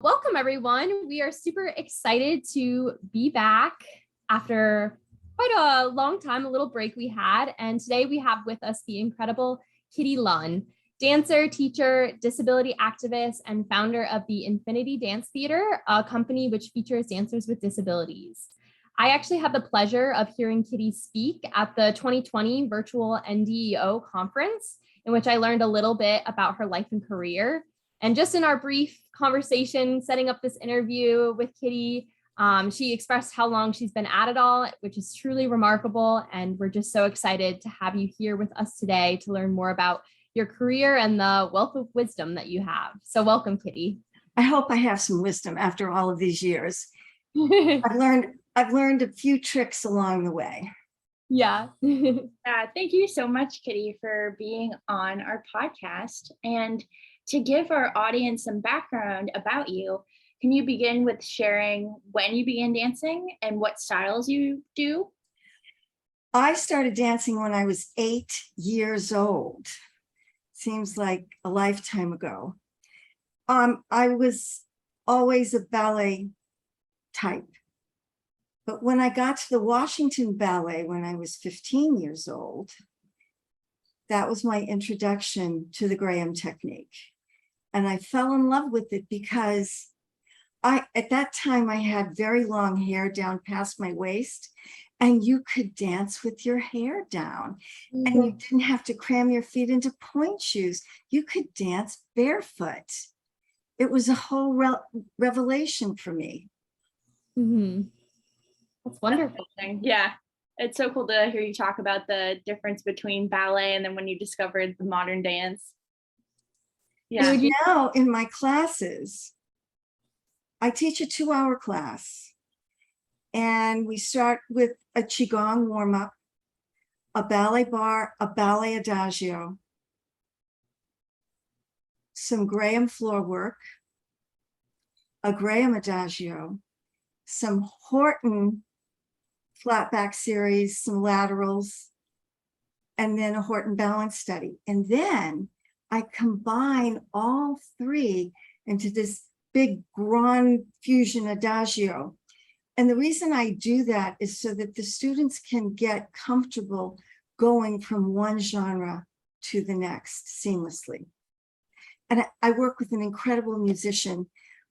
Welcome everyone. We are super excited to be back after quite a long time, a little break we had. And today we have with us the incredible Kitty Lunn, dancer, teacher, disability activist, and founder of the Infinity Dance Theater, a company which features dancers with disabilities. I actually had the pleasure of hearing Kitty speak at the 2020 virtual NDEO conference, in which I learned a little bit about her life and career. And just in our brief conversation, setting up this interview with Kitty, she expressed how long she's been at it all, which is truly remarkable. And we're just so excited to have you here with us today to learn more about your career and the wealth of wisdom that you have. So welcome, Kitty. I hope I have some wisdom after all of these years. I've learned a few tricks along the way. Yeah. Thank you so much, Kitty, for being on our podcast. And to give our audience some background about you, can you begin with sharing when you began dancing and what styles you do? I started dancing when I was 8 years old. Seems like a lifetime ago. I was always a ballet type. But when I got to the Washington Ballet when I was 15 years old, that was my introduction to the Graham technique. And I fell in love with it because at that time I had very long hair down past my waist, and you could dance with your hair down. Mm-hmm. And you didn't have to cram your feet into point shoes. You could dance barefoot. It was a whole revelation for me. Mm-hmm. That's wonderful. Yeah, it's so cool to hear you talk about the difference between ballet and then when you discovered the modern dance. Yeah. So now in my classes, I teach a 2-hour class, and we start with a Qigong warm-up, a ballet bar, a ballet adagio, some Graham floor work, a Graham adagio, some Horton flat back series, some laterals, and then a Horton balance study. And then I combine all three into this big grand fusion adagio. And the reason I do that is so that the students can get comfortable going from one genre to the next seamlessly. And I work with an incredible musician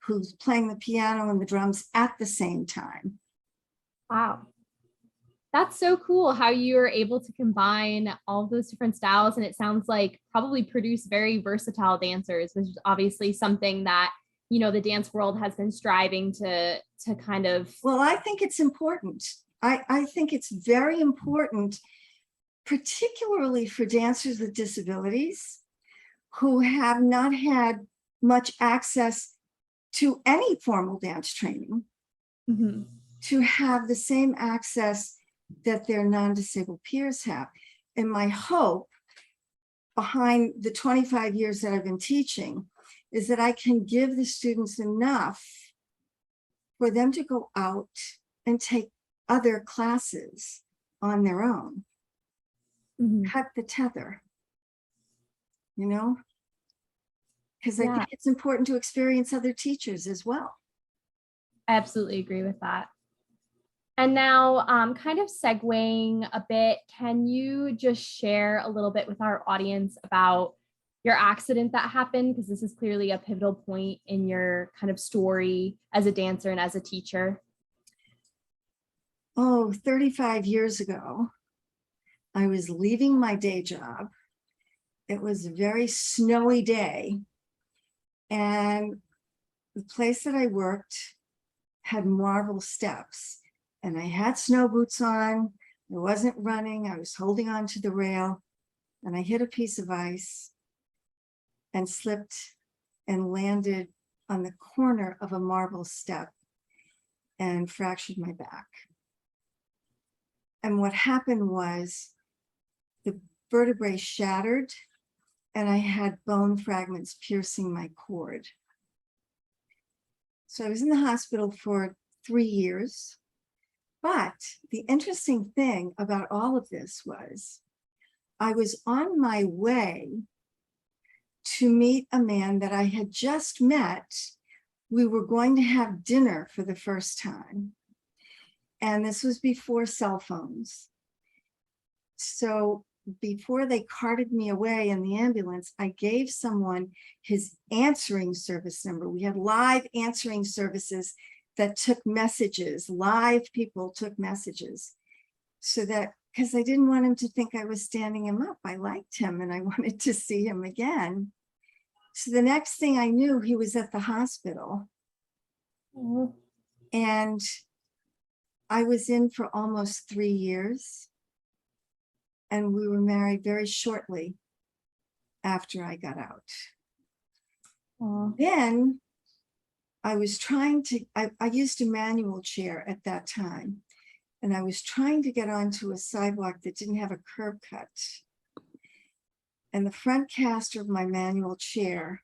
who's playing the piano and the drums at the same time. Wow. That's so cool how you're able to combine all those different styles. And it sounds like probably produce very versatile dancers, which is obviously something that, you know, the dance world has been striving to kind of. Well, I think it's important. I think it's very important, particularly for dancers with disabilities who have not had much access to any formal dance training, mm-hmm. to have the same access that their non-disabled peers have. And my hope behind the 25 years that I've been teaching is that I can give the students enough for them to go out and take other classes on their own. Mm-hmm. Cut the tether, you know? Because I think it's important to experience other teachers as well. I absolutely agree with that. And now kind of segueing a bit, can you just share a little bit with our audience about your accident that happened? Because this is clearly a pivotal point in your kind of story as a dancer and as a teacher. Oh, 35 years ago, I was leaving my day job. It was a very snowy day. And the place that I worked had marble steps. And I had snow boots on, I wasn't running, I was holding on to the rail, and I hit a piece of ice and slipped and landed on the corner of a marble step and fractured my back. And what happened was the vertebrae shattered and I had bone fragments piercing my cord. So I was in the hospital for 3 years. But the interesting thing about all of this was I was on my way to meet a man that I had just met we were going to have dinner for the first time. And this was before cell phones. So before they carted me away in the ambulance, I gave someone his answering service number. We had live answering services that took messages, live people took messages. So that, because I didn't want him to think I was standing him up. I liked him and I wanted to see him again. So the next thing I knew, he was at the hospital. And I was in for almost 3 years. And we were married very shortly after I got out. Then I was trying to, I used a manual chair at that time. And I was trying to get onto a sidewalk that didn't have a curb cut. And the front caster of my manual chair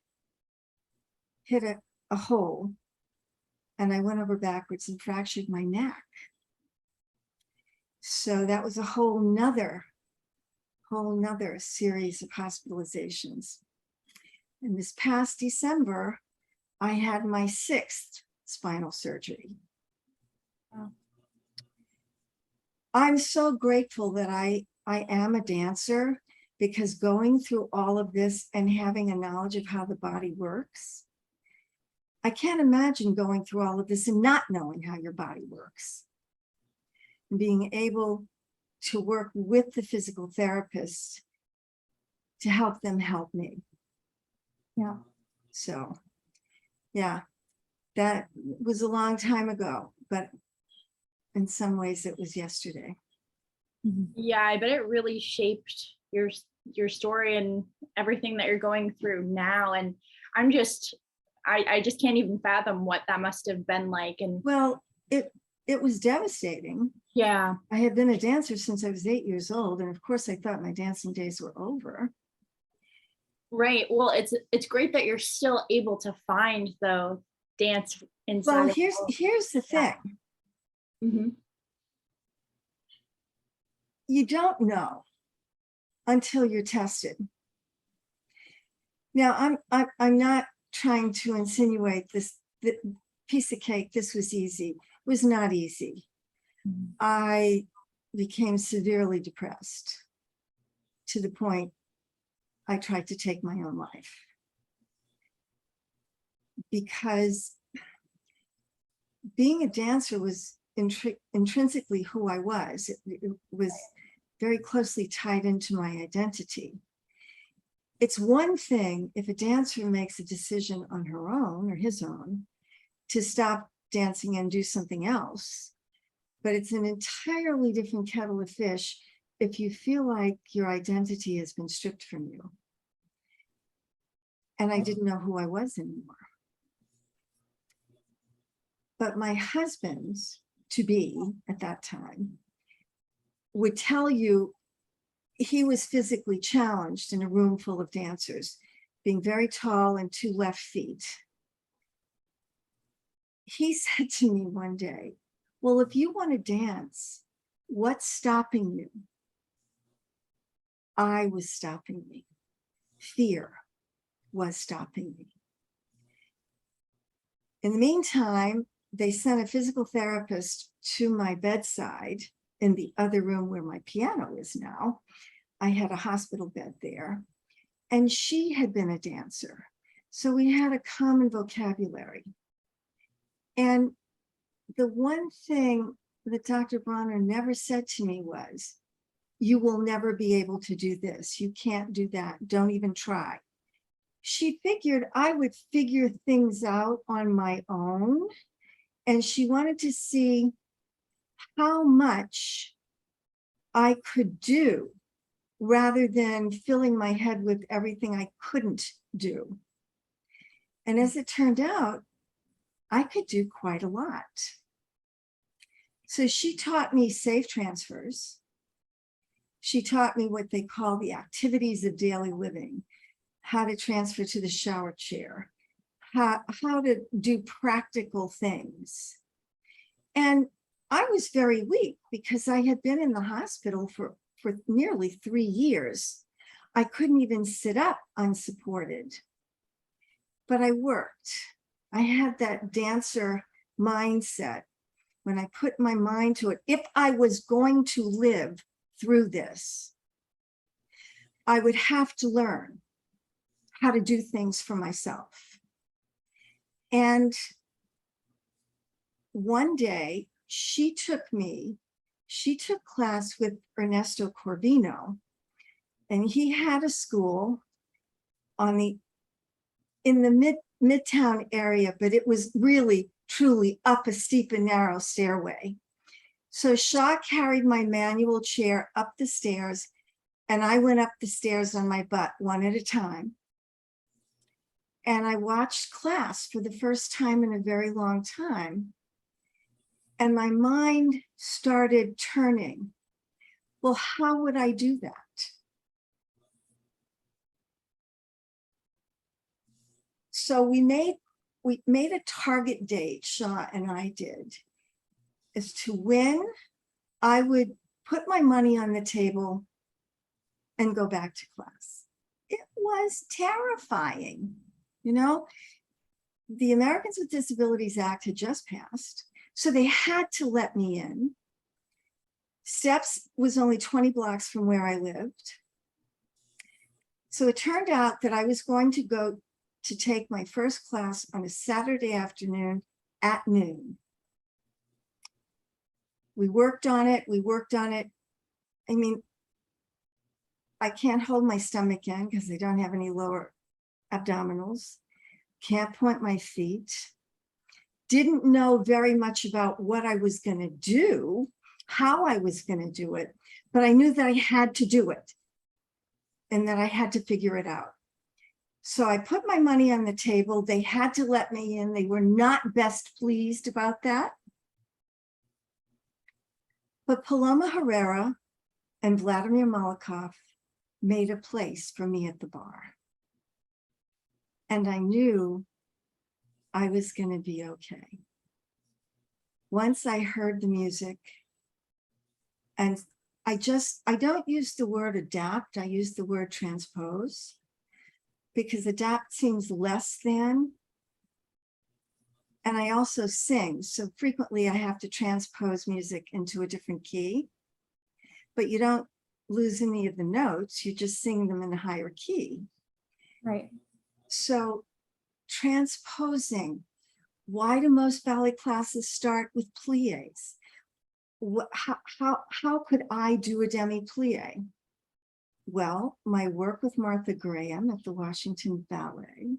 hit a hole. And I went over backwards and fractured my neck. So that was a whole nother series of hospitalizations. And this past December, I had my 6th spinal surgery. Wow. I'm so grateful that I am a dancer, because going through all of this and having a knowledge of how the body works, I can't imagine going through all of this and not knowing how your body works. And being able to work with the physical therapist to help them help me. Yeah. So, yeah, that was a long time ago, but in some ways it was yesterday. Yeah, I bet it really shaped your story and everything that you're going through now. And I just can't even fathom what that must have been like. And well, it was devastating. Yeah. I had been a dancer since I was 8 years old. And of course I thought my dancing days were over. Right. Well, it's great that you're still able to find though dance inside. Well, here's the thing. Mm-hmm. You don't know until you're tested. Now, I'm not trying to insinuate this piece of cake. This was easy. It was not easy. I became severely depressed to the point I tried to take my own life, because being a dancer was intrinsically who I was. It was very closely tied into my identity. It's one thing if a dancer makes a decision on her own or his own to stop dancing and do something else, but it's an entirely different kettle of fish if you feel like your identity has been stripped from you. And I didn't know who I was anymore. But my husband to be at that time would tell you he was physically challenged in a room full of dancers, being very tall and 2 left feet. He said to me one day, well, if you want to dance, what's stopping you? I was stopping me. Fear was stopping me. In the meantime, they sent a physical therapist to my bedside in the other room where my piano is now. I had a hospital bed there, and she had been a dancer. So we had a common vocabulary. And the one thing that Dr. Bronner never said to me was, you will never be able to do this. You can't do that. Don't even try. She figured I would figure things out on my own. And she wanted to see how much I could do rather than filling my head with everything I couldn't do. And as it turned out, I could do quite a lot. So she taught me safe transfers. She taught me what they call the activities of daily living, how to transfer to the shower chair, how to do practical things. And I was very weak because I had been in the hospital for nearly 3 years. I couldn't even sit up unsupported, but I worked. I had that dancer mindset when I put my mind to it. If I was going to live through this, I would have to learn how to do things for myself. And one day she took class with Ernesto Corvino, and he had a school in the Midtown area, but it was really, truly up a steep and narrow stairway. So Shaw carried my manual chair up the stairs, and I went up the stairs on my butt one at a time. And I watched class for the first time in a very long time. And my mind started turning. Well, how would I do that? So we made a target date, Shaw and I did, as to when I would put my money on the table and go back to class. It was terrifying. You know, the Americans with Disabilities Act had just passed, so they had to let me in. Steps was only 20 blocks from where I lived. So it turned out that I was going to go to take my first class on a Saturday afternoon at noon. We worked on it. I mean, I can't hold my stomach in because I don't have any lower abdominals. Can't point my feet. Didn't know very much about what I was going to do, how I was going to do it, but I knew that I had to do it and that I had to figure it out. So I put my money on the table. They had to let me in. They were not best pleased about that. But Paloma Herrera and Vladimir Malakov made a place for me at the bar. And I knew I was going to be okay. Once I heard the music, and I don't use the word adapt, I use the word transpose, because adapt seems less than. And I also sing, so frequently I have to transpose music into a different key, but you don't lose any of the notes, you just sing them in a higher key. Right. So transposing, why do most ballet classes start with pliés? How could I do a demi-plie? Well, my work with Martha Graham at the Washington Ballet,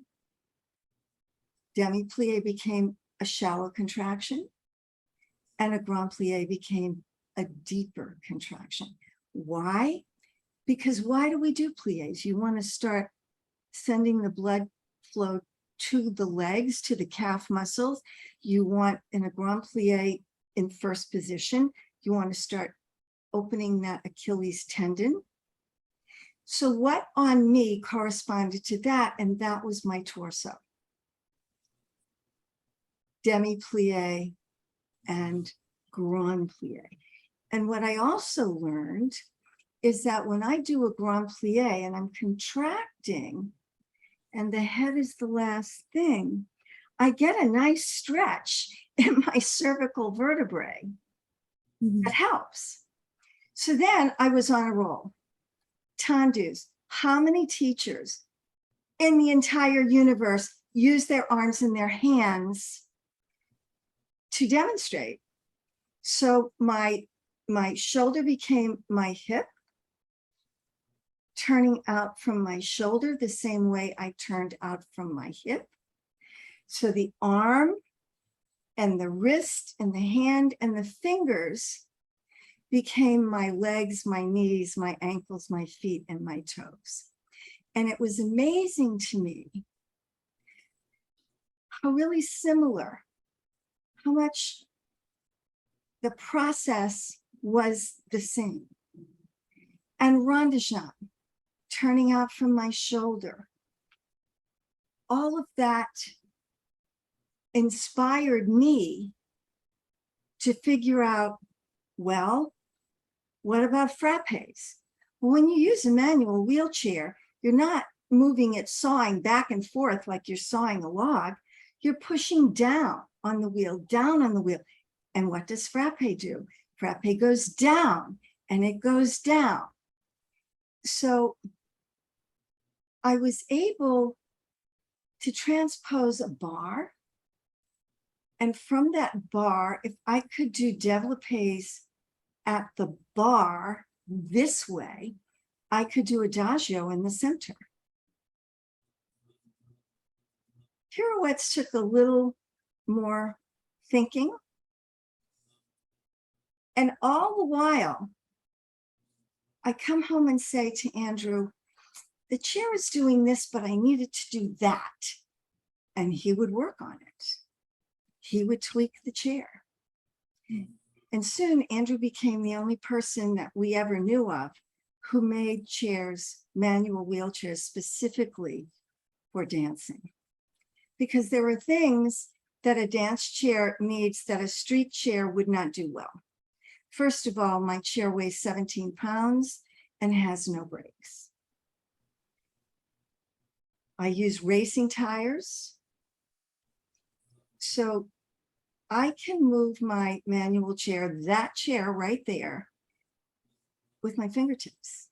demi-plie became a shallow contraction and a grand plie became a deeper contraction. Why? Because why do we do pliés? You want to start sending the blood flow to the legs, to the calf muscles. You want, in a grand plie in first position, you want to start opening that Achilles tendon. So what on me corresponded to that? And that was my torso. Demi-plie and grand plie. And what I also learned is that when I do a grand plie and I'm contracting and the head is the last thing, I get a nice stretch in my cervical vertebrae. That helps. So then I was on a roll. Tandus, how many teachers in the entire universe use their arms and their hands to demonstrate? So my shoulder became my hip, turning out from my shoulder the same way I turned out from my hip. So the arm and the wrist and the hand and the fingers became my legs, my knees, my ankles, my feet, and my toes. And it was amazing to me how really similar, how much the process was the same. And rondejant, turning out from my shoulder, all of that inspired me to figure out, well, what about frappes? Well, when you use a manual wheelchair, you're not moving it, sawing back and forth like you're sawing a log. You're pushing down on the wheel, down on the wheel. And what does frappe do? Frappe goes down and it goes down. So I was able to transpose a bar. And from that bar, if I could do développés at the bar this way, I could do adagio in the center. Pirouettes took a little more thinking. And all the while, I come home and say to Andrew, the chair is doing this, but I needed to do that. And he would work on it. He would tweak the chair. And soon Andrew became the only person that we ever knew of who made chairs, manual wheelchairs, specifically for dancing. Because there are things that a dance chair needs that a street chair would not do well. First of all, my chair weighs 17 pounds and has no brakes. I use racing tires. So I can move my manual chair, that chair right there, with my fingertips.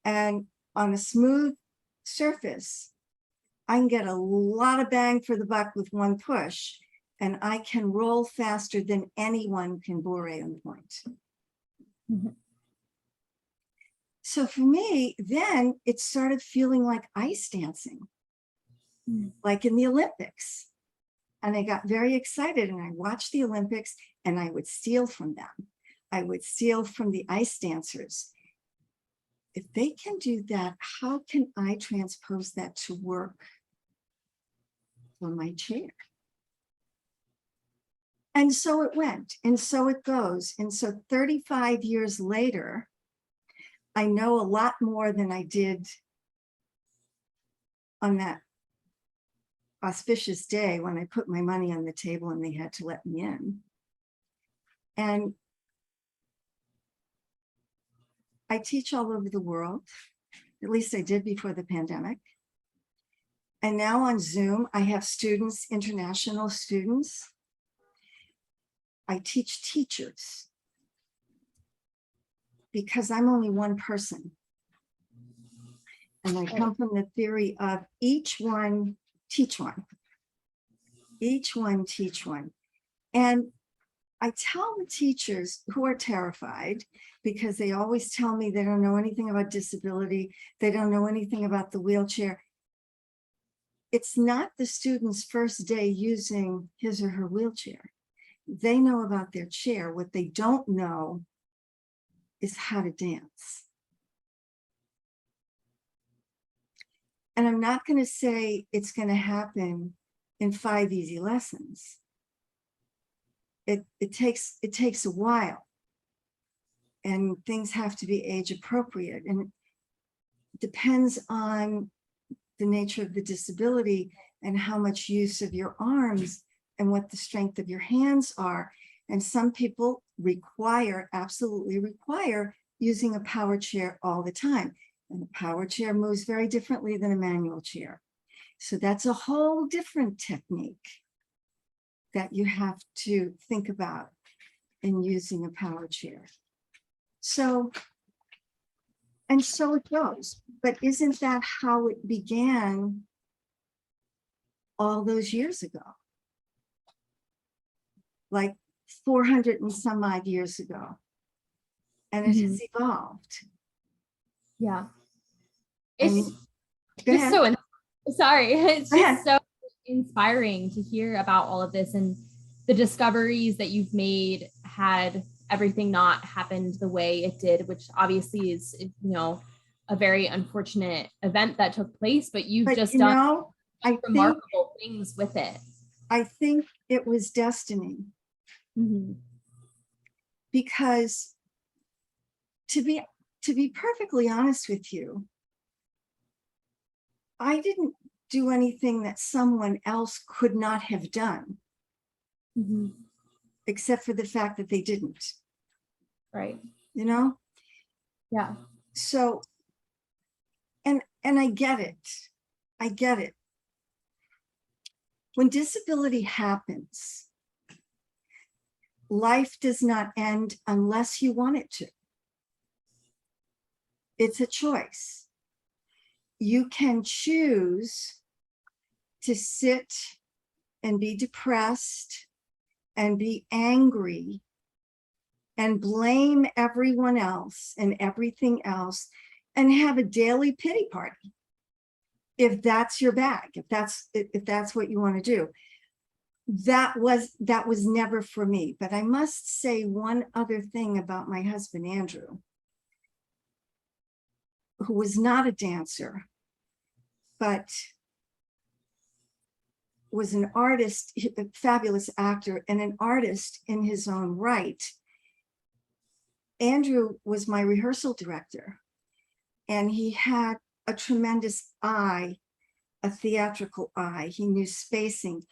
And on a smooth surface, I can get a lot of bang for the buck with one push, and I can roll faster than anyone can bourrée on point. Mm-hmm. So for me, then it started feeling like ice dancing, like in the Olympics. And I got very excited and I watched the Olympics and I would steal from them. I would steal from the ice dancers. If they can do that, how can I transpose that to work on my chair? And so it went, and so it goes. And so 35 years later, I know a lot more than I did on that auspicious day when I put my money on the table and they had to let me in. And I teach all over the world, at least I did before the pandemic. And now on Zoom, I have students, international students. I teach teachers because I'm only one person. And I come from the theory of each one, teach one. Each one, teach one. And I tell the teachers who are terrified because they always tell me they don't know anything about disability. They don't know anything about the wheelchair. It's not the student's first day using his or her wheelchair. They know about their chair. What they don't know is how to dance. And I'm not going to say it's going to happen in 5 easy lessons. It takes a while, and things have to be age appropriate, and it depends on the nature of the disability and how much use of your arms and what the strength of your hands are. And some people absolutely require using a power chair all the time. And a power chair moves very differently than a manual chair. So that's a whole different technique that you have to think about in using a power chair. So, and so it goes. But isn't that how it began all those years ago? Like 400 and some odd years ago. And it has evolved. Yeah. I It's mean, just so, sorry, it's just so inspiring to hear about all of this and the discoveries that you've made had everything not happened the way it did, which obviously is, you know, a very unfortunate event that took place, but you've just done remarkable things with it. I think it was destiny. Mm-hmm. Because to be perfectly honest with you, I didn't do anything that someone else could not have done, except for the fact that they didn't. Right. You know? Yeah. So, and I get it. I get it. When disability happens, life does not end unless you want it to. It's a choice. You can choose to sit and be depressed and be angry and blame everyone else and everything else and have a daily pity party. If that's your bag, if that's what you want to do. That was never for me. But I must say one other thing about my husband, Andrew, who was not a dancer, but was an artist, a fabulous actor and an artist in his own right. Andrew was my rehearsal director, and he had a tremendous eye, a theatrical eye. He knew spacing,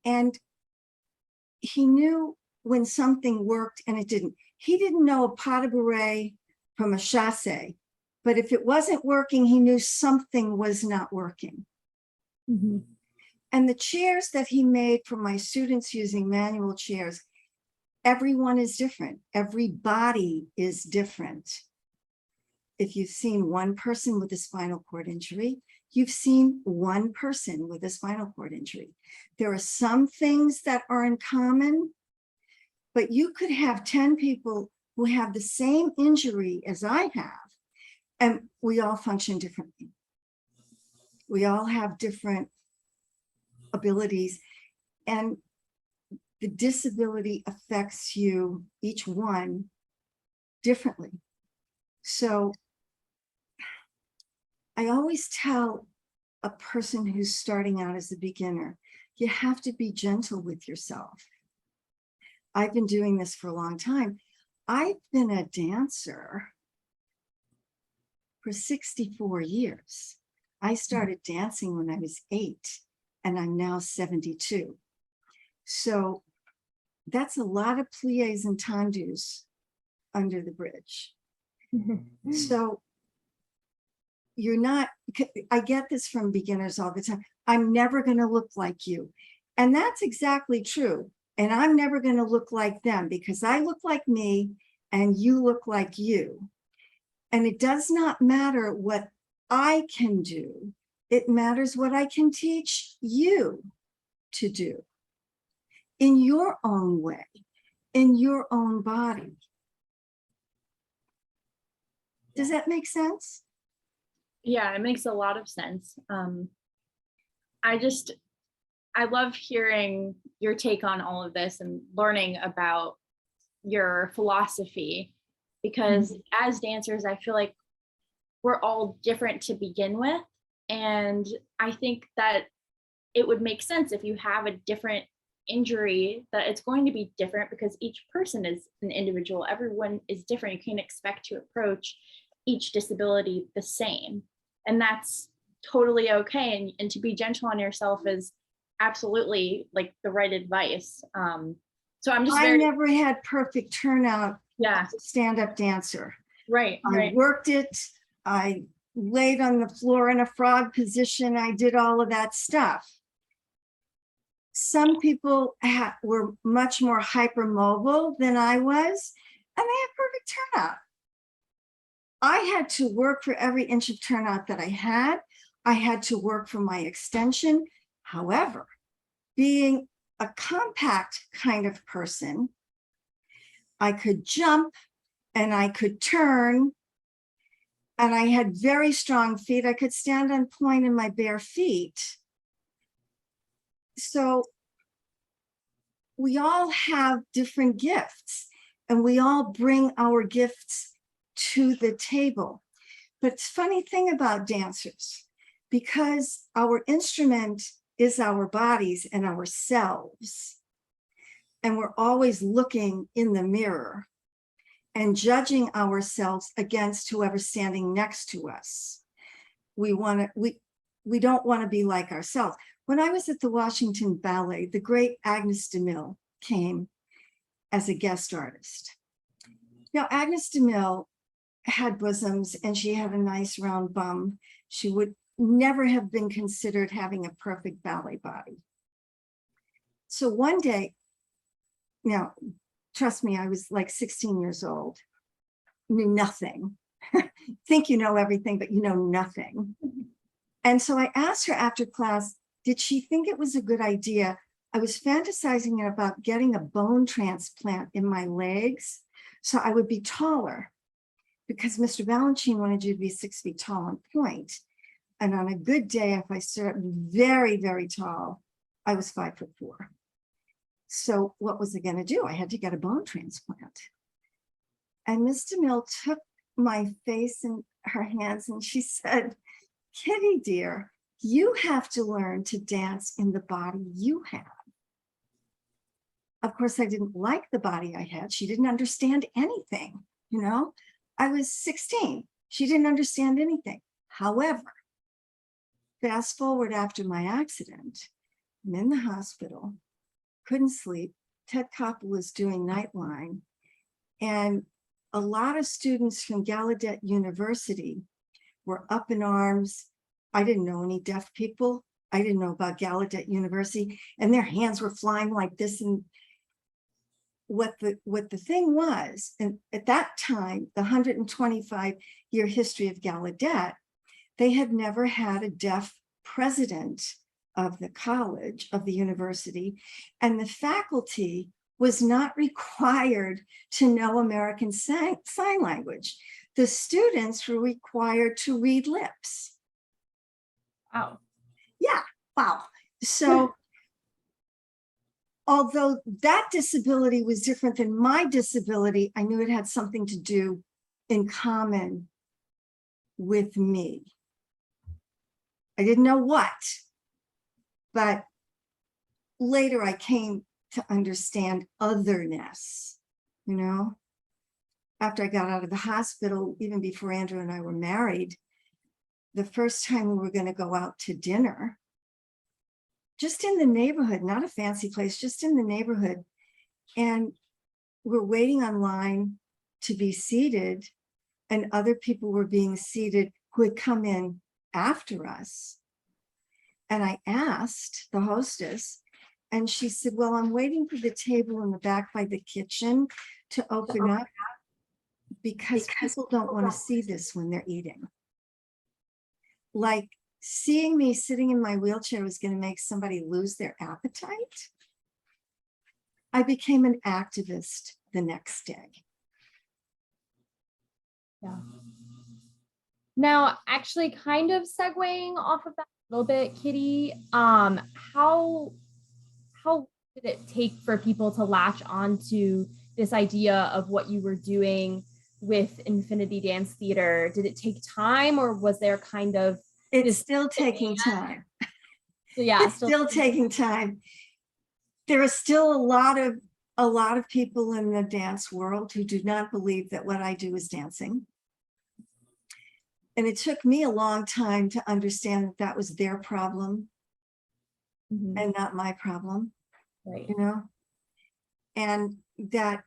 and he knew when something worked and it didn't. He didn't know a pas de bourrée from a chassé, but if it wasn't working, he knew something was not working. Mm-hmm. And the chairs that he made for my students using manual chairs, everyone is different. Every body is different. If you've seen one person with a spinal cord injury, you've seen one person with a spinal cord injury. There are some things that are in common, but you could have 10 people who have the same injury as I have, and we all function differently. We all have different abilities, and the disability affects you, each one, differently. So I always tell a person who's starting out as a beginner, you have to be gentle with yourself. I've been doing this for a long time. I've been a dancer for 64 years. I started dancing when I was 8, and I'm now 72. So that's a lot of pliés and tendus under the bridge. So you're not, I get this from beginners all the time. I'm never going to look like you. And that's exactly true. And I'm never going to look like them, because I look like me and you look like you. And it does not matter what I can do. It matters what I can teach you to do in your own way, in your own body. Does that make sense? Yeah, it makes a lot of sense. I love hearing your take on all of this and learning about your philosophy, because as dancers, I feel like we're all different to begin with. And I think that it would make sense if you have a different injury, that it's going to be different because each person is an individual. Everyone is different. You can't expect to approach each disability the same. And that's totally okay. And to be gentle on yourself is absolutely like the right advice. So I'm just I never had perfect turnout yeah, as a stand-up dancer. right. I worked it. I laid on the floor in a frog position. I did all of that stuff. Some people were much more hypermobile than I was, and they had perfect turnout. I had to work for every inch of turnout that I had. I had to work for my extension. However, being a compact kind of person, I could jump and I could turn, and I had very strong feet. I could stand on point in my bare feet. So we all have different gifts, and we all bring our gifts to the table. But it's a funny thing about dancers, because our instrument is our bodies and ourselves, and we're always looking in the mirror and judging ourselves against whoever's standing next to us. We don't want to be like ourselves. When I was at the Washington Ballet, the great Agnes DeMille came as a guest artist. Now, Agnes DeMille had bosoms and she had a nice round bum. She would never have been considered having a perfect ballet body. So one day, now, trust me, I was like 16 years old, knew nothing. Think you know everything, but you know nothing. And so I asked her after class, did she think it was a good idea? I was fantasizing about getting a bone transplant in my legs so I would be taller, because Mr. Balanchine wanted you to be 6 feet tall on point. And on a good day, if I stood up very, very tall, I was 5'4". So what was I going to do? I had to get a bone transplant. And Miss DeMille took my face in her hands and she said, Kitty, dear, you have to learn to dance in the body you have. Of course, I didn't like the body I had. She didn't understand anything, you know? I was 16. She didn't understand anything. However, fast forward after my accident, I'm in the hospital, couldn't sleep. Ted Koppel was doing Nightline, and a lot of students from Gallaudet University were up in arms. I didn't know any deaf people. I didn't know about Gallaudet University, and their hands were flying like this. And what the thing was, and at that time, the 125-year history of Gallaudet, they had never had a deaf president of the college, of the university, and the faculty was not required to know American Sign Language. The students were required to read lips. Wow. Yeah, wow. So although that disability was different than my disability, I knew it had something to do in common with me. I didn't know what, but later I came to understand otherness, you know? After I got out of the hospital, even before Andrew and I were married, the first time we were going to go out to dinner, just in the neighborhood, not a fancy place, just in the neighborhood. And we're waiting online to be seated, and other people were being seated who had come in after us. And I asked the hostess, and she said, well, I'm waiting for the table in the back by the kitchen to open up because people don't want to see this when they're eating. Like, seeing me sitting in my wheelchair was going to make somebody lose their appetite. I became an activist the next day. Yeah. Now, actually, kind of segueing off of that a little bit, Kitty, how did it take for people to latch onto this idea of what you were doing with Infinity Dance Theater? Did it take time, or was there kind of It's still taking time. So yeah, it's still taking time. There are still a lot of people in the dance world who do not believe that what I do is dancing. And it took me a long time to understand that that was their problem and not my problem, right? You know, and that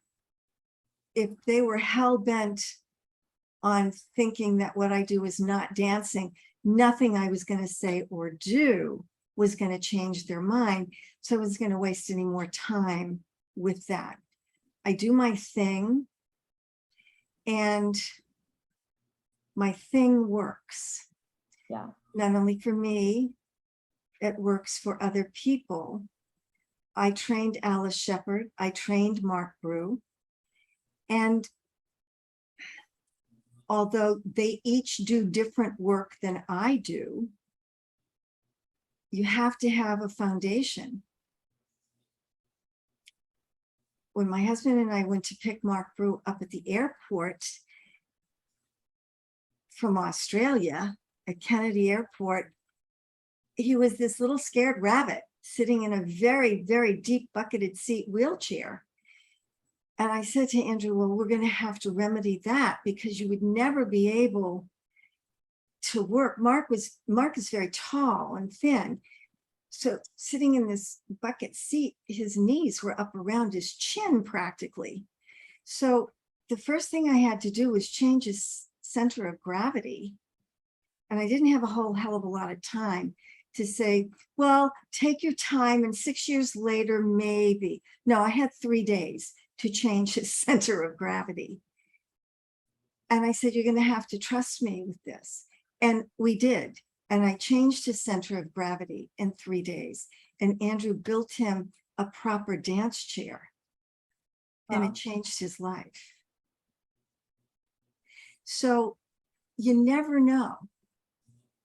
if they were hell-bent on thinking that what I do is not dancing, nothing I was going to say or do was going to change their mind. So I was going to waste any more time with that. I do my thing, and my thing works. Yeah. Not only for me, it works for other people. I trained Alice Shepard. I trained Mark Brew. And although they each do different work than I do, you have to have a foundation. When my husband and I went to pick Mark Brew up at the airport from Australia, at Kennedy Airport, he was this little scared rabbit sitting in a very, very deep bucketed seat wheelchair. And I said to Andrew, well, we're going to have to remedy that because you would never be able to work. Mark is very tall and thin. So sitting in this bucket seat, his knees were up around his chin practically. So the first thing I had to do was change his center of gravity. And I didn't have a whole hell of a lot of time to say, well, take your time and 6 years later, maybe. No, I had 3 days to change his center of gravity. And I said, you're going to have to trust me with this. And we did. And I changed his center of gravity in 3 days. And Andrew built him a proper dance chair. And Wow. it changed his life. So you never know.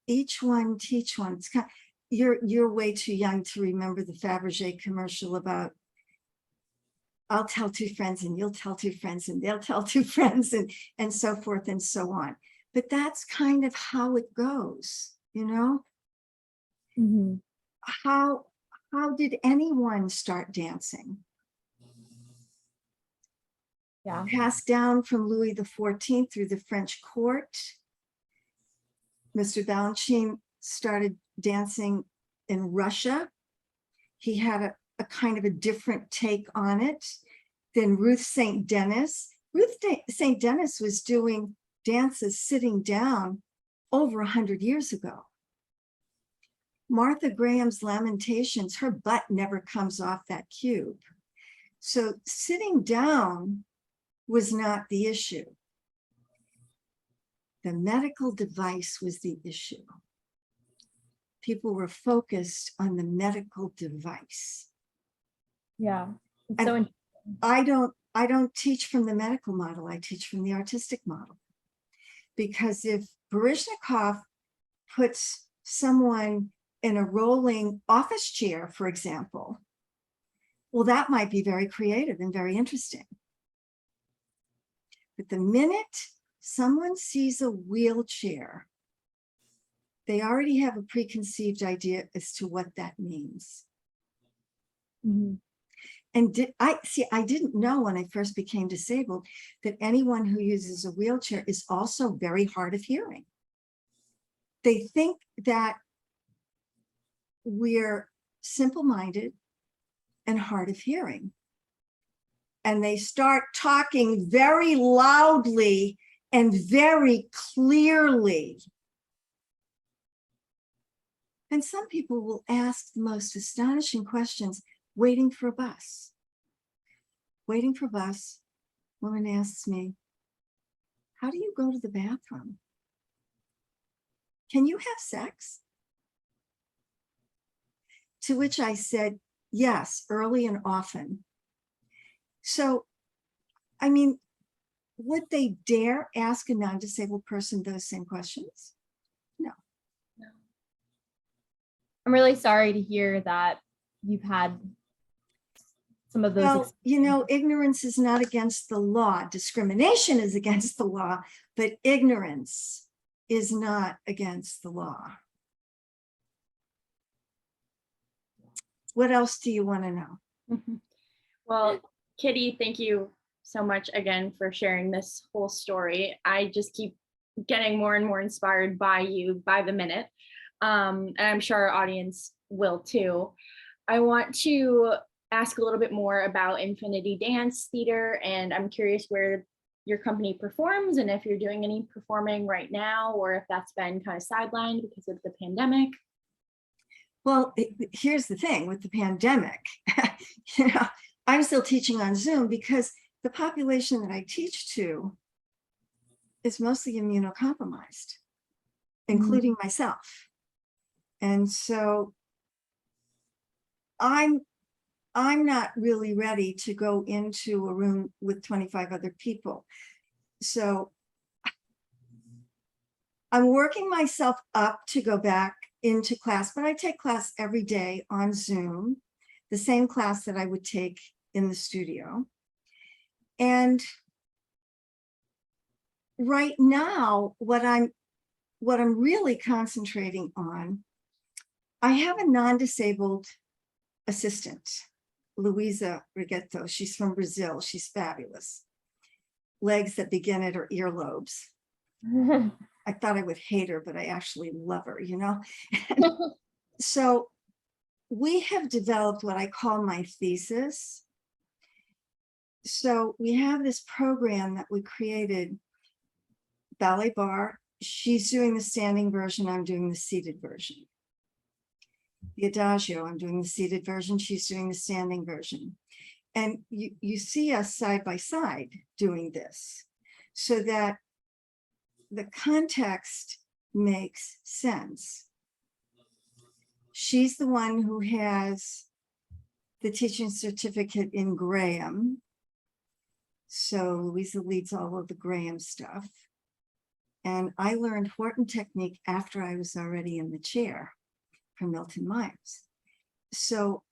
Each one teach one. It's kind of, you're way too young to remember the Fabergé commercial about I'll tell 2 friends and you'll tell 2 friends and they'll tell 2 friends and so forth and so on. But that's kind of how it goes, you know? Mm-hmm. How did anyone start dancing? Yeah. Passed down from Louis XIV through the French court. Mr. Balanchine started dancing in Russia. He had a kind of a different take on it than Ruth St. Denis. Ruth St. Denis was doing dances sitting down over 100 years ago. Martha Graham's Lamentations, her butt never comes off that cube. So sitting down was not the issue. The medical device was the issue. People were focused on the medical device. Yeah. It's And so interesting. I don't teach from the medical model. I teach from the artistic model. Because if Baryshnikov puts someone in a rolling office chair, for example, well, that might be very creative and very interesting. But the minute someone sees a wheelchair, they already have a preconceived idea as to what that means. Mm-hmm. And I didn't know when I first became disabled that anyone who uses a wheelchair is also very hard of hearing. They think that we're simple-minded and hard of hearing. And they start talking very loudly and very clearly. And some people will ask the most astonishing questions waiting for a bus. Waiting for a bus, woman asks me, how do you go to the bathroom? Can you have sex? To which I said, yes, early and often. So, I mean, would they dare ask a non-disabled person those same questions? No. I'm really sorry to hear that you've had some of those. Well, you know, ignorance is not against the law. Discrimination is against the law, but ignorance is not against the law. What else do you want to know? Well, Kitty, thank you so much again for sharing this whole story. I just keep getting more and more inspired by you by the minute. And I'm sure our audience will too. I want to ask a little bit more about Infinity Dance Theater, and I'm curious where your company performs and if you're doing any performing right now, or if that's been kind of sidelined because of the pandemic. Well, here's the thing with the pandemic, you know, I'm still teaching on Zoom because the population that I teach to is mostly immunocompromised, including myself. And so I'm not really ready to go into a room with 25 other people. So I'm working myself up to go back into class, but I take class every day on Zoom, the same class that I would take in the studio. And right now, what I'm really concentrating on, I have a non-disabled assistant, Luisa Rigetto. She's from Brazil. She's fabulous. Legs that begin at her earlobes. I thought I would hate her, but I actually love her, you know? So we have developed what I call my thesis. So we have this program that we created, ballet bar. She's doing the standing version, I'm doing the seated version. the adagio. I'm doing the seated version. She's doing the standing version. And you see us side by side doing this so that the context makes sense. She's the one who has the teaching certificate in Graham. So Louisa leads all of the Graham stuff. And I learned Horton technique after I was already in the chair from Milton Myers. So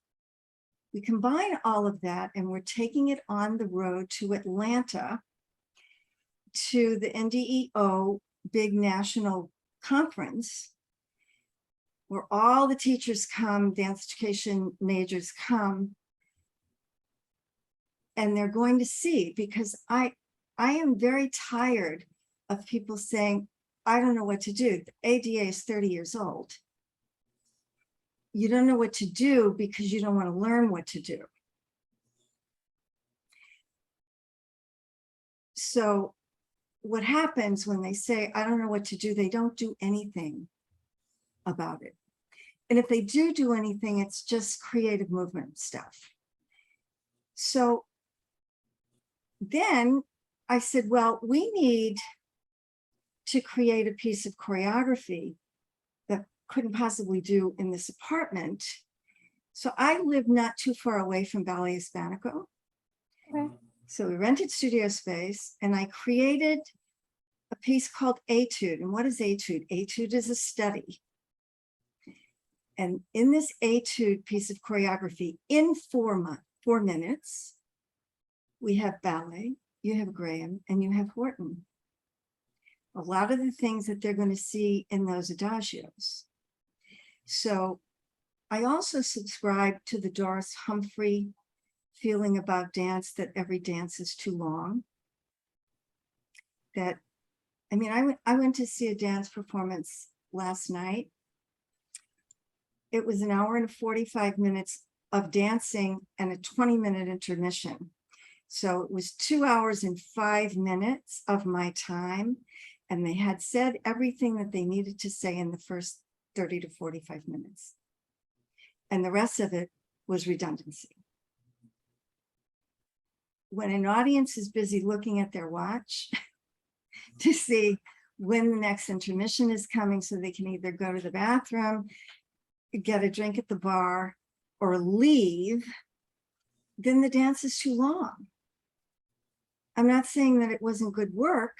we combine all of that and we're taking it on the road to Atlanta to the NDEO big national conference where all the teachers come, dance education majors come, and they're going to see, because I am very tired of people saying, I don't know what to do. The ADA is 30 years old. You don't know what to do because you don't want to learn what to do. So what happens when they say, I don't know what to do, they don't do anything about it. And if they do anything, it's just creative movement stuff. So then I said, well, we need to create a piece of choreography that couldn't possibly do in this apartment. So I live not too far away from Ballet Hispanico. Okay. So we rented studio space and I created a piece called Etude. And what is Etude? Etude is a study. And in this Etude piece of choreography, in 4 minutes, we have ballet, you have Graham, and you have Horton. A lot of the things that they're going to see in those adagios. So I also subscribe to the Doris Humphrey feeling about dance, that every dance is too long. That, I mean, I went to see a dance performance last night. It was an hour and 45 minutes of dancing and a 20-minute intermission. So it was 2 hours and 5 minutes of my time. And they had said everything that they needed to say in the first 30 to 45 minutes. And the rest of it was redundancy. When an audience is busy looking at their watch to see when the next intermission is coming so they can either go to the bathroom, get a drink at the bar, or leave, then the dance is too long. I'm not saying that it wasn't good work.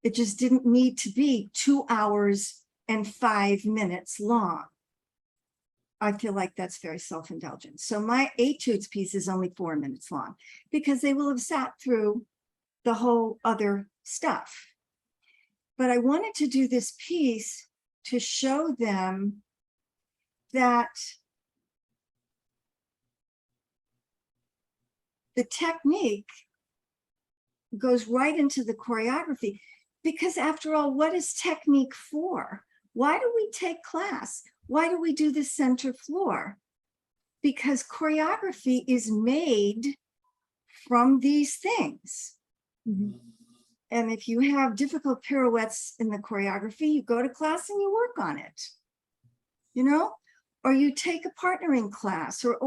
It just didn't need to be 2 hours and 5 minutes long. I feel like that's very self-indulgent. So my Etudes piece is only 4 minutes long because they will have sat through the whole other stuff. But I wanted to do this piece to show them that the technique goes right into the choreography, because after all, what is technique for? Why do we take class? Why do we do the center floor? Because choreography is made from these things. Mm-hmm. And if you have difficult pirouettes in the choreography, you go to class and you work on it, you know, or you take a partnering class or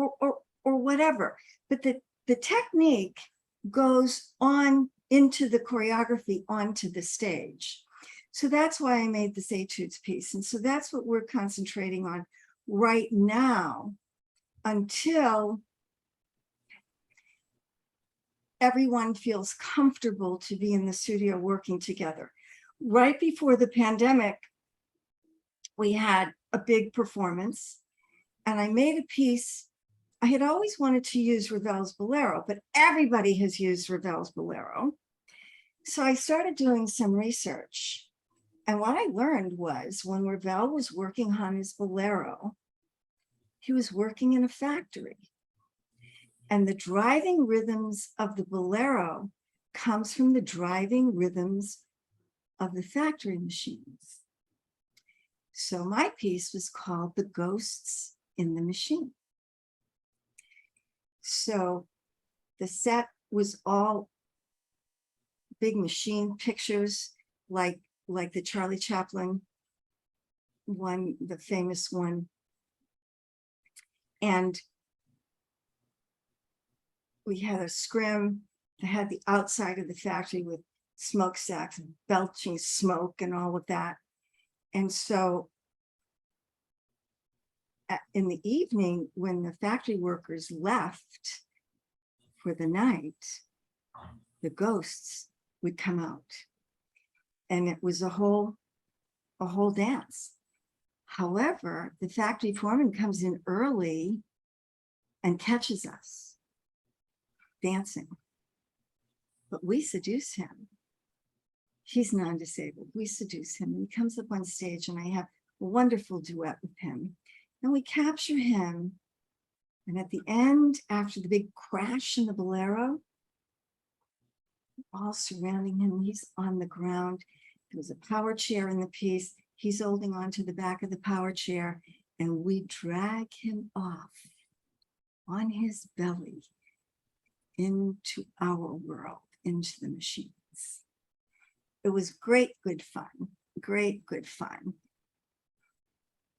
whatever. But the technique goes on into the choreography, onto the stage. So that's why I made this Etudes piece. And so that's what we're concentrating on right now until everyone feels comfortable to be in the studio working together. Right before the pandemic, we had a big performance and I made a piece. I had always wanted to use Ravel's Bolero, but everybody has used Ravel's Bolero. So I started doing some research. And what I learned was when Ravel was working on his Bolero, he was working in a factory. And the driving rhythms of the Bolero comes from the driving rhythms of the factory machines. So my piece was called The Ghosts in the Machine. So the set was all big machine pictures, like the Charlie Chaplin one, the famous one, And we had a scrim that had the outside of the factory with smokestacks belching smoke and all of that. And so in the evening, when the factory workers left for the night, the ghosts would come out. And it was a whole dance. However, the factory foreman comes in early and catches us dancing. But we seduce him. He's non-disabled. We seduce him. And he comes up on stage, and I have a wonderful duet with him. And we capture him. And at the end, after the big crash in the bolero, all surrounding him, he's on the ground. There was a power chair in the piece. He's holding on to the back of the power chair, and we drag him off on his belly into our world, into the machines. It was great, good fun. Great, good fun.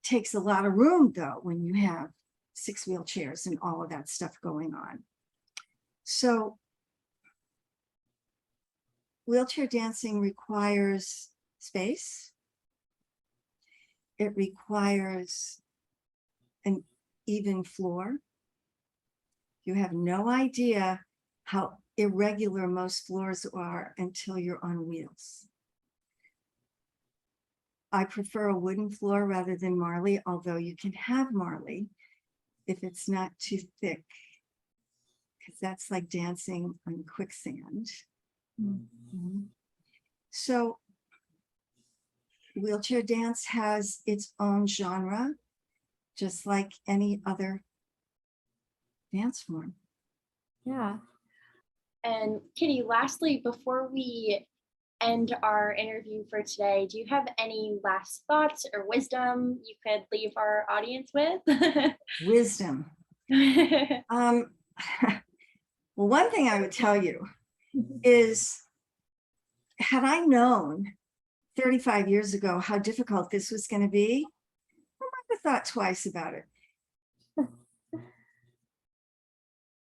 Takes a lot of room, though, when you have 6 wheelchairs and all of that stuff going on. So wheelchair dancing requires space. It requires an even floor. You have no idea how irregular most floors are until you're on wheels. I prefer a wooden floor rather than marley, although you can have marley if it's not too thick, because that's like dancing on quicksand. Mm-hmm. So wheelchair dance has its own genre, just like any other dance form. Yeah. And Kitty, lastly, before we end our interview for today, do you have any last thoughts or wisdom you could leave our audience with? Wisdom. Well, one thing I would tell you is, had I known 35 years ago how difficult this was going to be, I might have thought twice about it.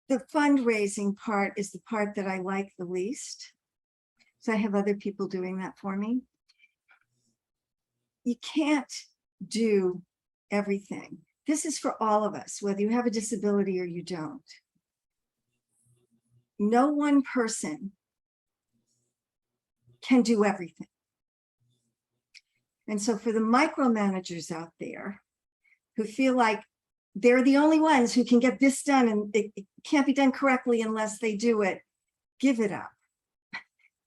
The fundraising part is the part that I like the least. So I have other people doing that for me. You can't do everything. This is for all of us, whether you have a disability or you don't. No one person can do everything. And so for the micromanagers out there who feel like they're the only ones who can get this done and it can't be done correctly unless they do it, give it up.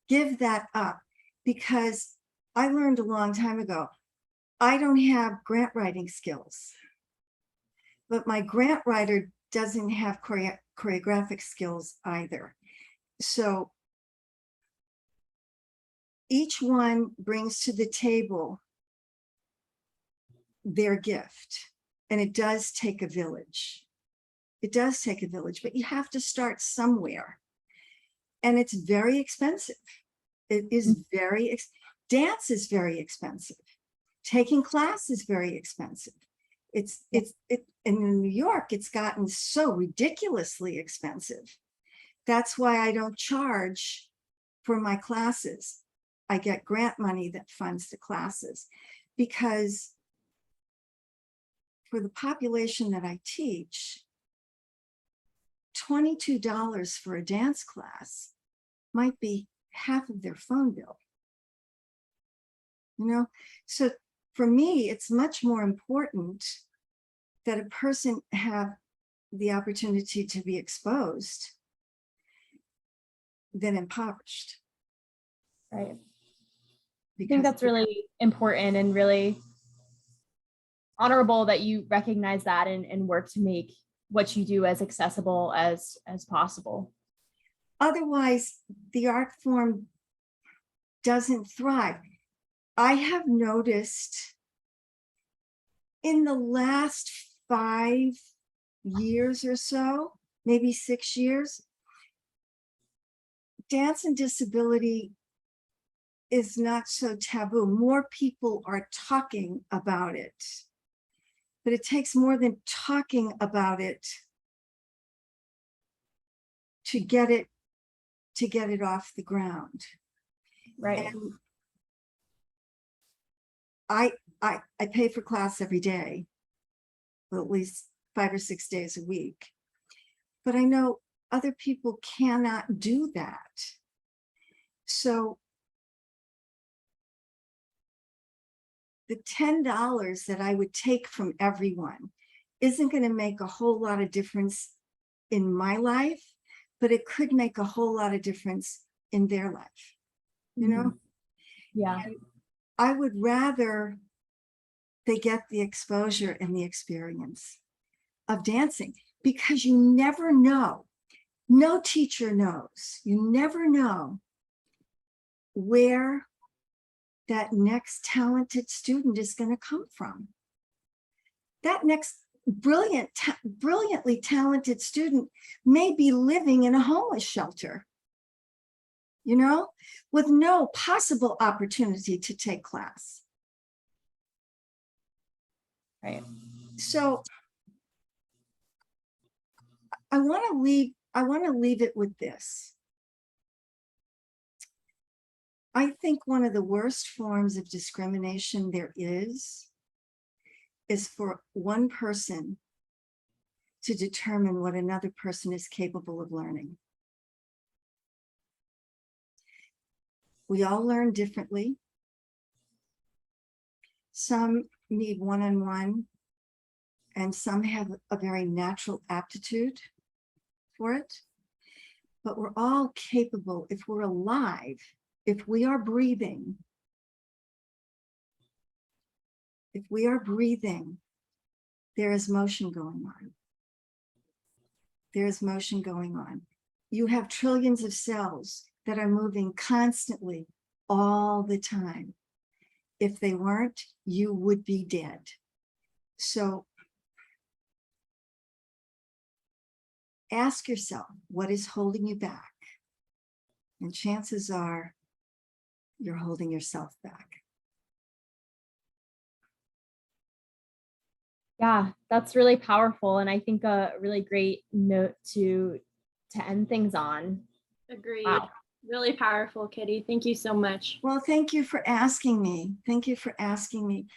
Give that up, because I learned a long time ago, I don't have grant writing skills, but my grant writer doesn't have choreographic skills either. So each one brings to the table their gift, and it does take a village. It does take a village, but you have to start somewhere. And it's very expensive. It is very, dance is very expensive. Taking class is very expensive. In New York, it's gotten so ridiculously expensive. That's why I don't charge for my classes. I get grant money that funds the classes, because for the population that I teach, $22 for a dance class might be half of their phone bill. You know, so for me, it's much more important that a person have the opportunity to be exposed than impoverished. Right. I think that's really important and really honorable that you recognize that and work to make what you do as accessible as possible. Otherwise, the art form doesn't thrive. I have noticed in the last 5 years or so, maybe 6 years, dance and disability is not so taboo. More people are talking about it. but it takes more than talking about it to get it off the ground. Right. And I pay for class every day, well, at least 5 or 6 days a week. But I know other people cannot do that. So the $10 that I would take from everyone isn't going to make a whole lot of difference in my life, but it could make a whole lot of difference in their life, you know? Yeah. And I would rather they get the exposure and the experience of dancing, because you never know. No teacher knows. You never know where that next talented student is going to come from. That next brilliantly talented student may be living in a homeless shelter, you know, with no possible opportunity to take class. Right. So I want to leave it with this. I think one of the worst forms of discrimination there is for one person to determine what another person is capable of learning. We all learn differently. Some need one-on-one, and some have a very natural aptitude for it. But we're all capable, if we're alive, if we are breathing, there is motion going on. There is motion going on. You have trillions of cells that are moving constantly all the time. If they weren't, you would be dead. So ask yourself, what is holding you back? And chances are you're holding yourself back. Yeah, that's really powerful. And I think a really great note to end things on. Agreed. Wow. Really powerful, Kitty. Thank you so much. Well, thank you for asking me. Thank you for asking me.